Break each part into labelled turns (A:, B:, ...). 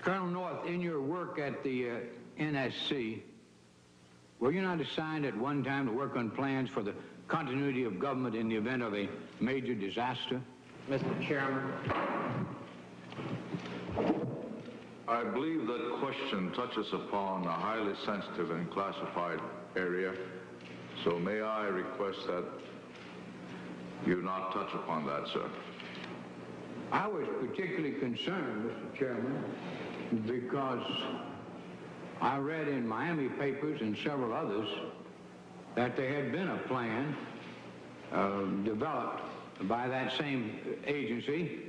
A: Colonel North, in your work at the NSC, were you not assigned at one time to work on plans for the continuity of government in the event of a major disaster?
B: Mr. Chairman.
C: I believe that question touches upon a highly sensitive and classified area, so may I request that you not touch upon that, sir.
A: I was particularly concerned, Mr. Chairman, because I read in Miami papers and several others that there had been a plan developed by that same agency,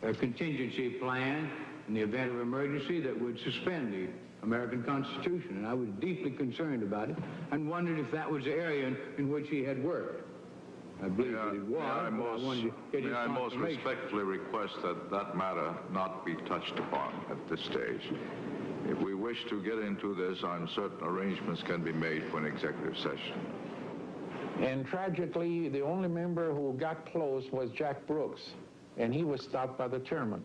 A: a contingency plan in the event of emergency that would suspend the American Constitution. And I was deeply concerned about it and wondered if that was the area in which he had worked. I believe that it was.
C: May I most respectfully request that that matter not be touched upon at this stage. If we wish to get into this, I'm certain arrangements can be made for an executive session.
B: And tragically, the only member who got close was Jack Brooks, and he was stopped by the chairman.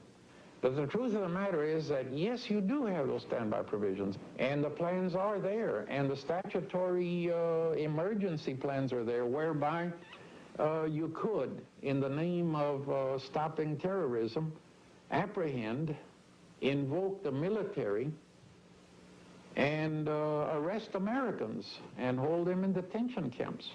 B: But the truth of the matter is that, yes, you do have those standby provisions, and the plans are there, and the statutory emergency plans are there, whereby you could, in the name of stopping terrorism, apprehend, invoke the military, and arrest Americans and hold them in detention camps.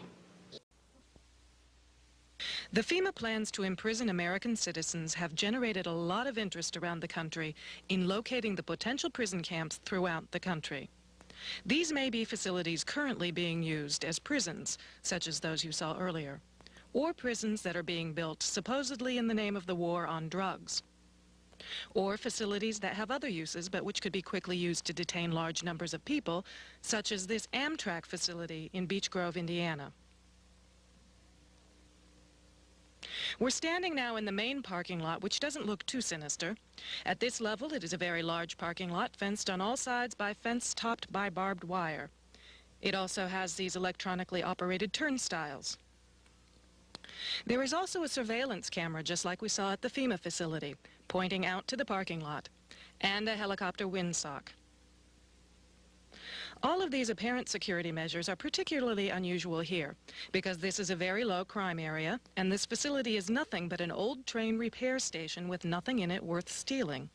D: The FEMA plans to imprison American citizens have generated a lot of interest around the country in locating the potential prison camps throughout the country. These may be facilities currently being used as prisons, such as those you saw earlier, or prisons that are being built supposedly in the name of the war on drugs, or facilities that have other uses but which could be quickly used to detain large numbers of people, such as this Amtrak facility in Beech Grove, Indiana. We're standing now in the main parking lot, which doesn't look too sinister. At this level, it is a very large parking lot, fenced on all sides by fence topped by barbed wire. It also has these electronically operated turnstiles. There is also a surveillance camera, just like we saw at the FEMA facility, pointing out to the parking lot, and a helicopter windsock. All of these apparent security measures are particularly unusual here, because this is a very low crime area, and this facility is nothing but an old train repair station with nothing in it worth stealing.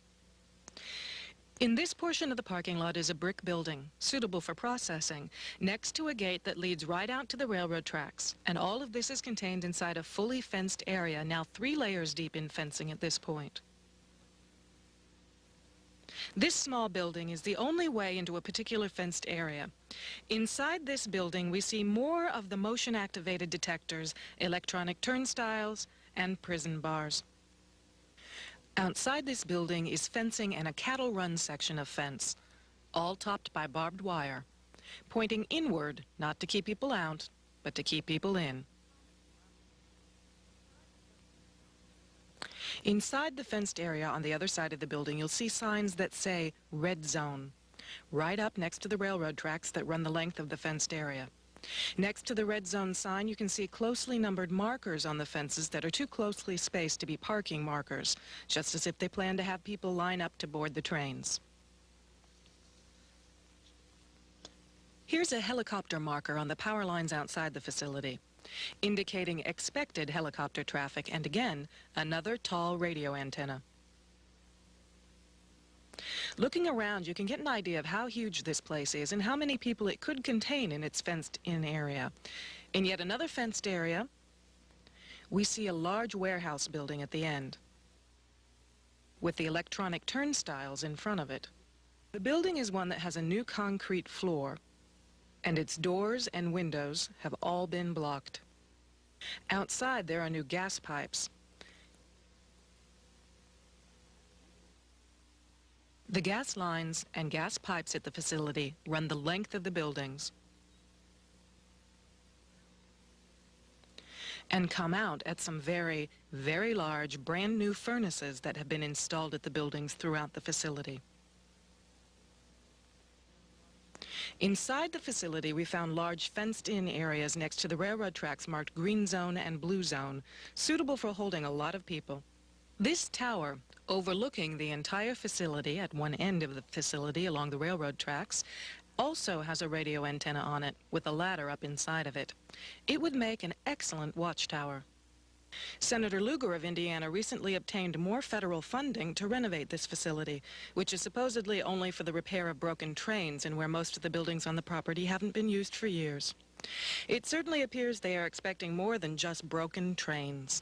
D: In this portion of the parking lot is a brick building, suitable for processing, next to a gate that leads right out to the railroad tracks, and all of this is contained inside a fully fenced area, now 3 layers deep in fencing at this point. This small building is the only way into a particular fenced area. Inside this building, we see more of the motion-activated detectors, electronic turnstiles, and prison bars. Outside this building is fencing and a cattle run section of fence, all topped by barbed wire, pointing inward, not to keep people out, but to keep people in. Inside the fenced area on the other side of the building, you'll see signs that say Red Zone, right up next to the railroad tracks that run the length of the fenced area. Next to the Red Zone sign, you can see closely numbered markers on the fences that are too closely spaced to be parking markers, just as if they plan to have people line up to board the trains. Here's a helicopter marker on the power lines outside the facility, indicating expected helicopter traffic, and again, another tall radio antenna. Looking around, you can get an idea of how huge this place is and how many people it could contain in its fenced-in area. In yet another fenced area, we see a large warehouse building at the end, with the electronic turnstiles in front of it. The building is one that has a new concrete floor, and its doors and windows have all been blocked. Outside, there are new gas pipes. The gas lines and gas pipes at the facility run the length of the buildings and come out at some very, very large, brand new furnaces that have been installed at the buildings throughout the facility. Inside the facility, we found large fenced-in areas next to the railroad tracks marked Green Zone and Blue Zone, suitable for holding a lot of people. This tower, overlooking the entire facility at one end of the facility along the railroad tracks, also has a radio antenna on it with a ladder up inside of it. It would make an excellent watchtower. Senator Lugar of Indiana recently obtained more federal funding to renovate this facility, which is supposedly only for the repair of broken trains and where most of the buildings on the property haven't been used for years. It certainly appears they are expecting more than just broken trains.